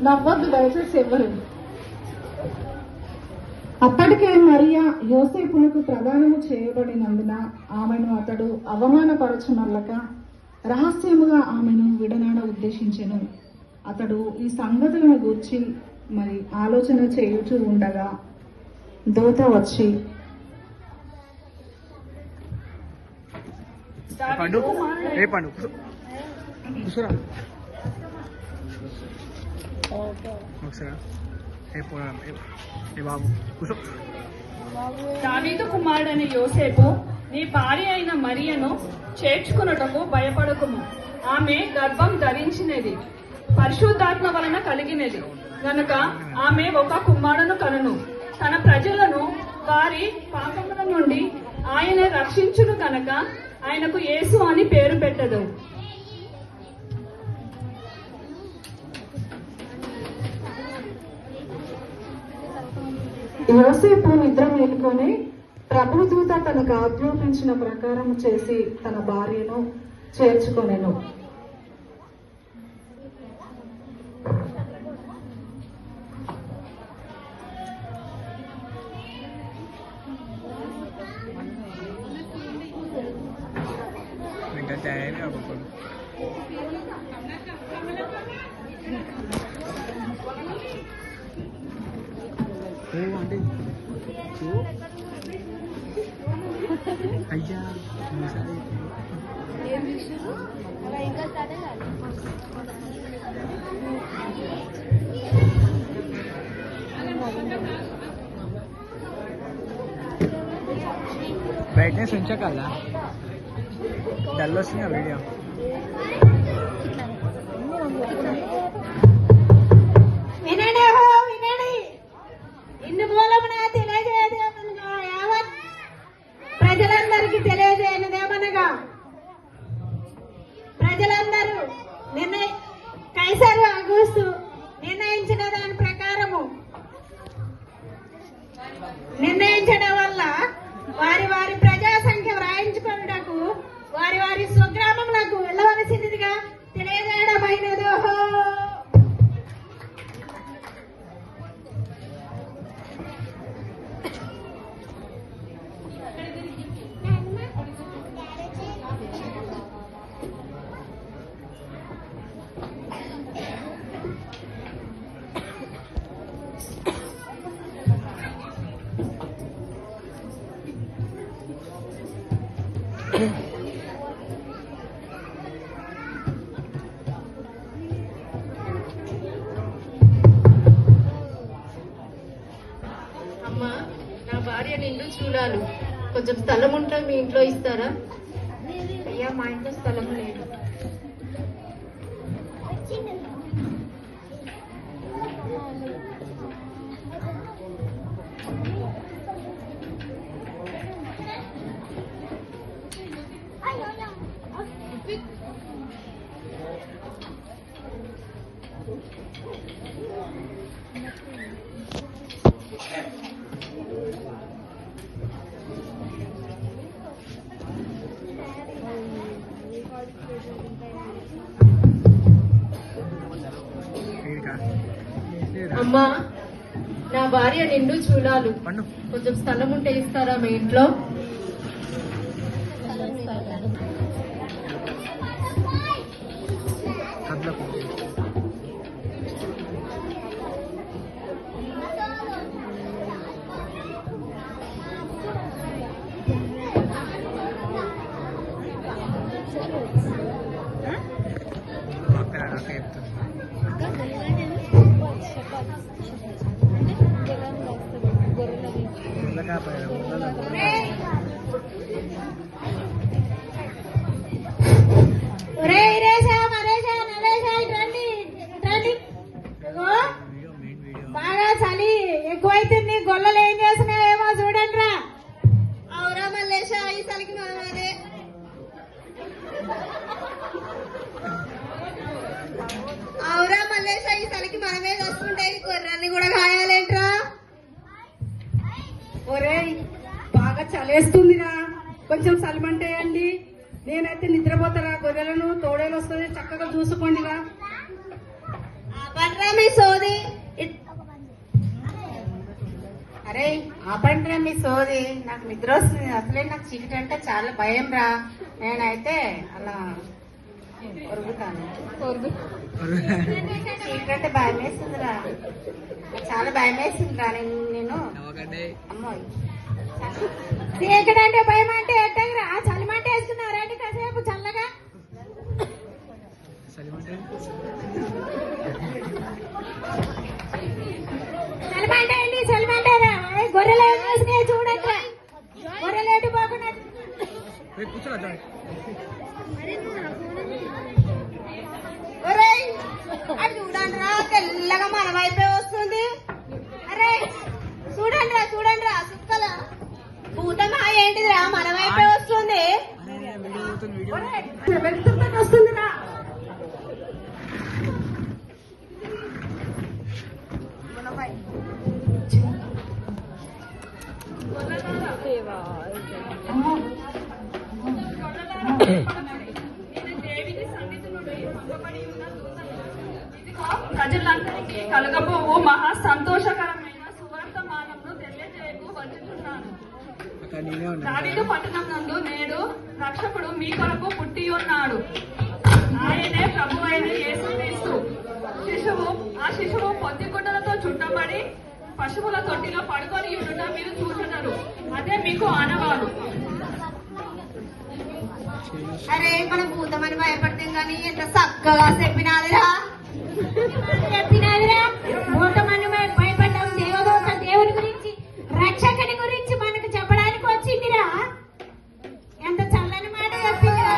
నవ్వద్దు దయచేసి ఎవరు. అప్పటికే మరియా యోసేపునకు ప్రదానము చేయబడినందున ఆమెను అతడు అవమానపరచునల్లక రహస్యముగా ఆమెను విడనాడ ఉద్దేశించెను. అతడు ఈ సంగతులను గూర్చి మరి ఆలోచన చేయుచూ ఉండగా దూత వచ్చి దావీదు కుమారుడైన యోసేపు, నీ భార్య అయిన మరియను చేర్చుకున్నటకు భయపడకుము. ఆమె గర్భం ధరించినది పరిశుద్ధాత్మ వలన కలిగినది గనుక ఆమె ఒక కుమారును కనును. తన ప్రజలను వారి పాపముల నుండి ఆయన రక్షించును కనుక ఆయనకు యేసు అని పేరు పెట్టదు. యోసేపు నిద్ర మేలుకొని ప్రభుదూత తనకు ఆజ్ఞాపించిన ప్రకారం చేసి తన భార్యను చేర్చుకొనెను. అయ్యా బ్రైట్నెస్ ఉంచగలరా? డల్ వస్తుంది వీడియో. ప్రజలందరికీ తెలియజేయనిదేమనగా ప్రజలందరూ కైసరు అగుస్తు నిర్ణయించిన దాని ప్రకారము నిర్ణయించడం వల్ల వారి వారి ప్రజా సంఖ్య వ్రాయించుకున్నటకు వారి వారి స్వగ్రామములకు వెళ్ళవలసిందిగా తెలియజేయడమైనదో. అమ్మా, నా భార్య నిండు చూడాలి. కొంచెం స్థలం ఉంటే మీ ఇంట్లో ఇస్తారా? అయ్యా, మా ఇంట్లో స్థలం లేదు. అమ్మా, నా భార్య నిండు చూడాలు. కొంచెం స్థలం ఉంటే ఇస్తారా మీ ఇంట్లో? బాగా చలి ఎక్కువైతుంది. గొల్లలు ఏం చేస్తున్నాయేమో చూడండి రా. అవురా మల్లేశ, ఈ చలికి మనదే. అవురా మల్లేశ, ఈ చలికి మనమే వస్తుంటాయి. కొర్రల్ని కూడా కాయాలేంట్రా? ఒరే, బాగా చలేస్తుందిరా, కొంచెం సలమంటేయండి. నేనైతే నిద్రపోతారా. గొర్రెలను తోడేలు వస్తుంది, చక్కగా చూసుకోండిరా. మీ సోది అరే ఆపండి మీ సోది, నాకు నిద్ర వస్తుంది. అసలే నాకు చీకటి అంటే చాలా భయం రా. నేనైతే అలా కొరుగుతాను. చీకటి అంటే భయం వేస్తుందిరా, చాలా భయం వేస్తుందిరా. నేను అమ్మో చీకటంటే భయం అంటే ఎట్టగిరా చలిమంటే వేసుకున్నారా అండి కాసేపు చల్లగా చలిమంటే అండి చలిమంటారా గొర్రెలు వేసినాయి చూడండి గొర్రెలు ఎటు పోకుండా ఒరేయ్ అది చూడండి రా, తెల్లగా మన వైపే వస్తుంది. అరే చూడండి రా సుక్కల భూతమా ఏంటిదిరా, మన వైపే వస్తుంది. వెళ్తుందని వస్తుందిరా. ప్రజలందరికీ కలగబోవు మహా సంతోషకరమైన సువర్తమానమును తెలియజేయకు వచ్చుచున్నాను. దావీదు పట్టణం నందు నేడు రక్షకుడు మీ కొరకు పుట్టి ఉన్నాడు. ఆయనే ప్రభు అయిన యేసుక్రీస్తు. ఆ శిశువు పొద్దుగుడ్డలతో చుట్టబడి పశువుల తొట్టిలో పడుకొని ఉండుట మీరు చూచున్నారు. అదే మీకు ఆనవాలు. అరే మన భూతమని భయపడతాం గాని ఎంత చక్కగా చెప్పినాదిరా. చెప్పినదిరా భూతమని భయపడ్డాం దేవదూత దేవుని గురించి రక్షకుని గురించి మనకు చెప్పడానికి వచ్చిందిరా ఎంత చల్లని మాట చెప్పిందిరా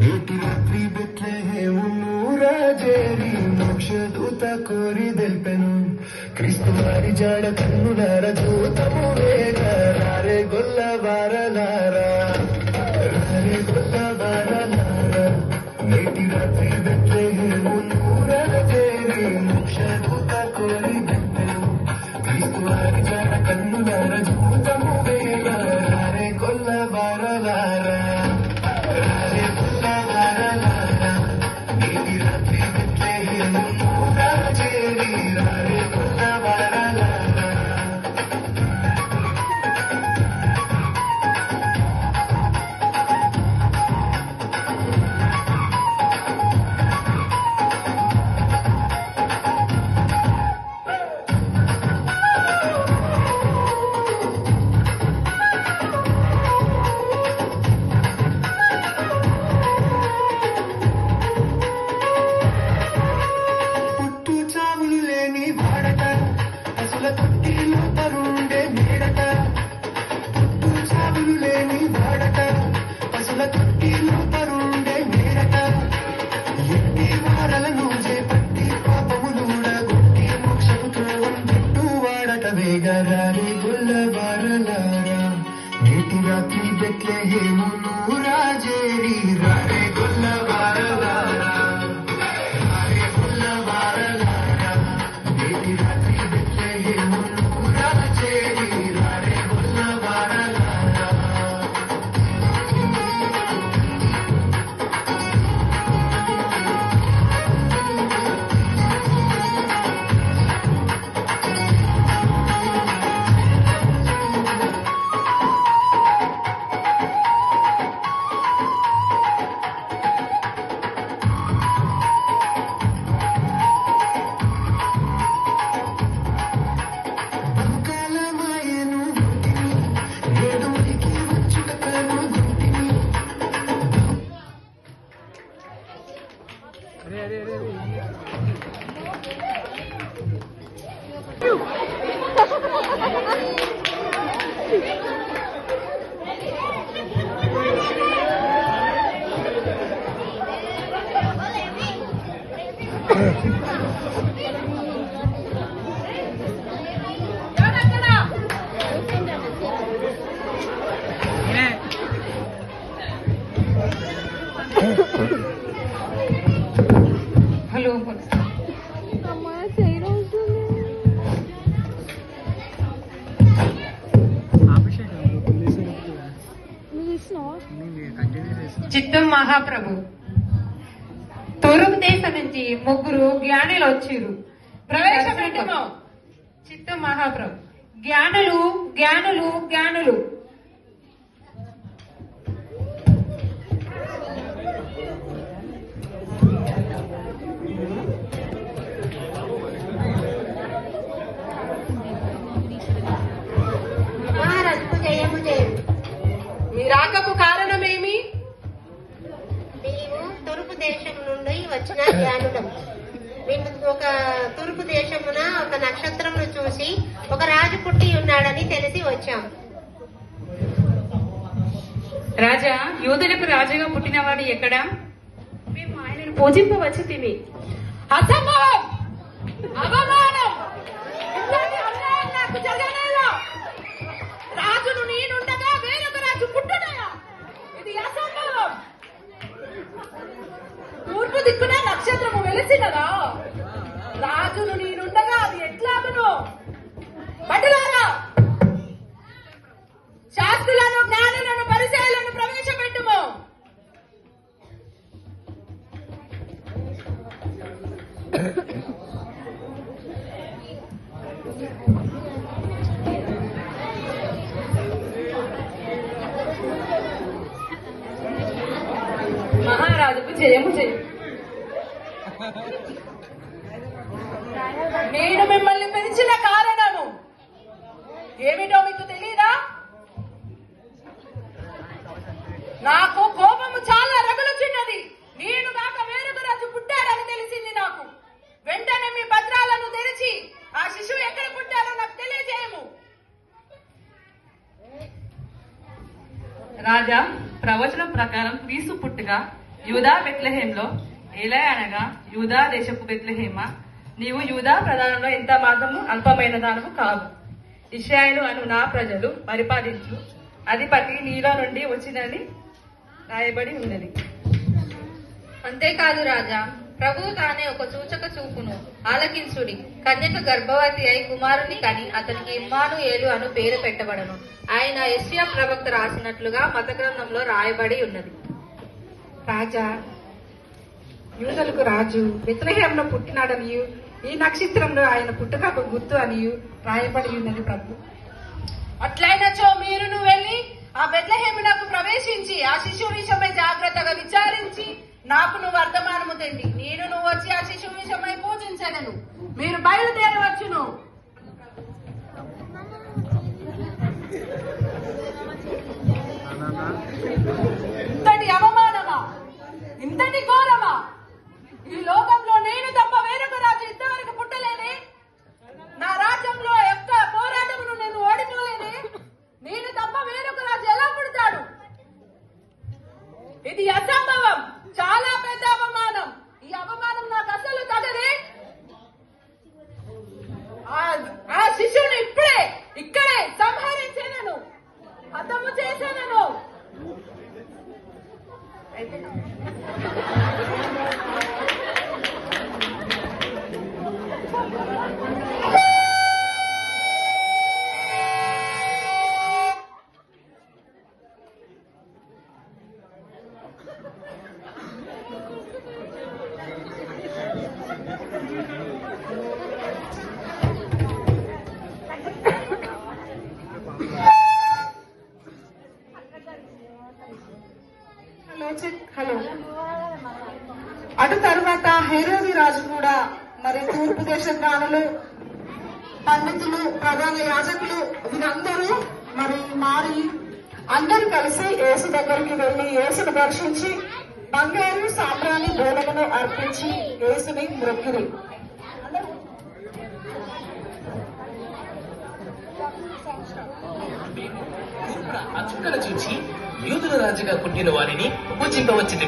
నీటి రాత్రి బెత్లెహేమురాజేరి మోక్షదూత కోరి తెల్పెను క్రీస్తు వారి జాడ కన్నులార దూతము వేగ రారే గొల్ల వారలారా రారే గొల్ల వారలారా నీటి రాత్రి బెత్లెహేమురాజేరి మోక్షదూత కోరి తెల్పెను క్రీస్తు వారి జాడ కన్నులార దూతము వేగ రారే గొల్ల వారలారా వేగరారి గుల్ల వారలారా నేటి రాత్రి బెత్లెహేమును రాజేరి రారే గుల్ల వారలారా రారే గుల్ల వారలారా నేటి రాత్రి బెత్లెహేమును రాజేరి రారే గుల్ల వారలారా మహాప్రభు. తూర్పు దేశం నుంచి 3 జ్ఞానులు వచ్చిర్రు. ప్రవేశపెట్టుము. చిత్త మహాప్రభు. జ్ఞానులు జ్ఞానులు జ్ఞానులు. మహారాజుకు జయము జయము. మీ రాకకు కారణమేమి? మేము తూర్పు దేశం నుండి వచ్చిన జ్ఞానులం. మేము ఒక తూర్పు దేశమున ఒక నక్షత్రమును చూసి ఒక రాజు పుట్టి ఉన్నాడని తెలిసి వచ్చాం. రాజా, యూదులకు రాజుగా పుట్టినవాడు ఎక్కడా? మేము ఆయనను పూజింపవచ్చి తిని. అసంభవం! అవమానం! ఇంతటి అన్యాయం నాకు జరగలేదు. రాజును నేనుండగా వేరొక రాజు పుట్టునయా? ఇది అసంభవం. తూర్పు దిక్కున నక్షత్రము వెలిసినదా? రాజును నేనుండగా అది ఎట్లాగను? భటులారా, శాస్త్రులను జ్ఞానులను పరిచయాలను ప్రవేశపెట్టుము. మహారాజుకు జయము జయము. నేను మిమ్మల్ని పిలిచిన కారణము ఏమిటో మీకు తెలీదా? నాకు కోపము చాలా రగులుచున్నది. నేను కాక వేరొక రాజు పుట్టాడని తెలిసింది నాకు. వెంటనే మీ పత్రాలను తెరిచి ఆ శిశువు ఎక్కడ పుట్టారో నాకు తెలియజేయము. రాజా, ప్రవచనం ప్రకారం క్రీస్తు పుట్టుగా యూదా బెత్లెహేంలో ఎలా అనగా, యూదా దేశపు బెత్లెహేమ, నీవు యూదా ప్రధానంలో ఎంత మాత్రము అల్పమైన దానము కావు. ఇశ్రాయేలు అను నా ప్రజలు పరిపాలించు అధిపతి నీలో నుండి వచ్చినని రాయబడి ఉన్నది. అంతేకాదు రాజా, ప్రభువు తానే ఒక సూచక చూపును. ఆలకించుడి. కన్యక గర్భవతి అయి కుమారుని కని అతనికి ఇమ్మానుయేలు అను పేరు పెట్టబడను. ఆయన యెషయా ప్రవక్త రాసినట్లుగా మత గ్రంథంలో రాయబడి ఉన్నది. రాజా, యూదులకు రాజు బెత్లెహేంలో పుట్టినాడనియు ఈ నక్షత్రంలో ఆయన పుట్టుకకు గుర్తు అనియు రాయబడి ఉన్నది ప్రభు. అట్లయినచో మీరును వెళ్ళి ఆ బెత్లెహేమునకు ప్రవేశించి ఆ శిశువు విషయమై జాగ్రత్తగా విచారించి నాకును వర్తమానము తెండి. నేను వచ్చి ఆ శిశువు విషయమై పూజించను. మీరు బయలుదేరవచ్చును. ఇంతటి అవమానమా? ఇంతటి ఘోరమా? ఈ లోకంలో నేను తప్ప వేరొక రాజు ఇంతవరకు పుట్టలేనే? నా రాజ్యంలో యొక్క పోరాటమును నేను ఓడిపోలేనే? నేను తప్ప వేరొక రాజు ఎలా పుడతాడు? ఇది అసంభవం. చాలా పెద్ద అవమానం. ఈ అవమానం నాకు అసలు తగదే. ఆ శిశువుని ఇక్కడే సంహరించేనను, హతము చేసేనను. హలో. అటు తర్వాత హేరోది రాజు కూడా మరి తూర్పు దేశ జ్ఞానులు, పండితులు, ప్రధాన యాజకులు వీరందరూ మారి అందరూ కలిసి యేసు దగ్గరికి వెళ్లి యేసును దర్శించి బంగారు సాంబ్రాణి బోధనను అర్పించి యేసుని మ్రొక్కిరి. ఆ చుక్కను చూచి యూదుల రాజుగా పుట్టిన వారిని పూజింపవచ్చింది.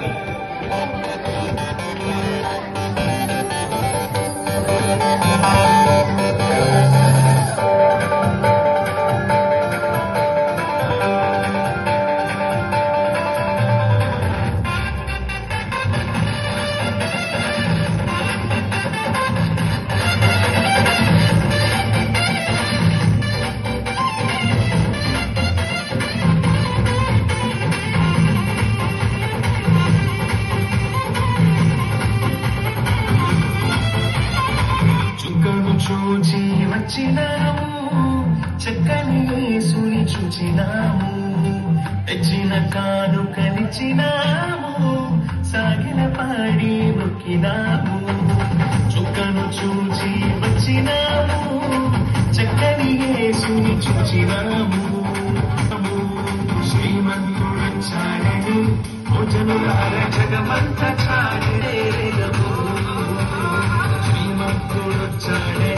చక్కని యేసుని చూచినాము తెచ్చిన కానుకనిచ్చినాము సాగిన పాడి మొక్కినాము చుక్కను చూచి వచ్చినాము చక్కని యేసుని చూచినాము శ్రీమంతుడొచ్చాడని భోజనులార జగమంత చాడే శ్రీమంతుడొచ్చాడే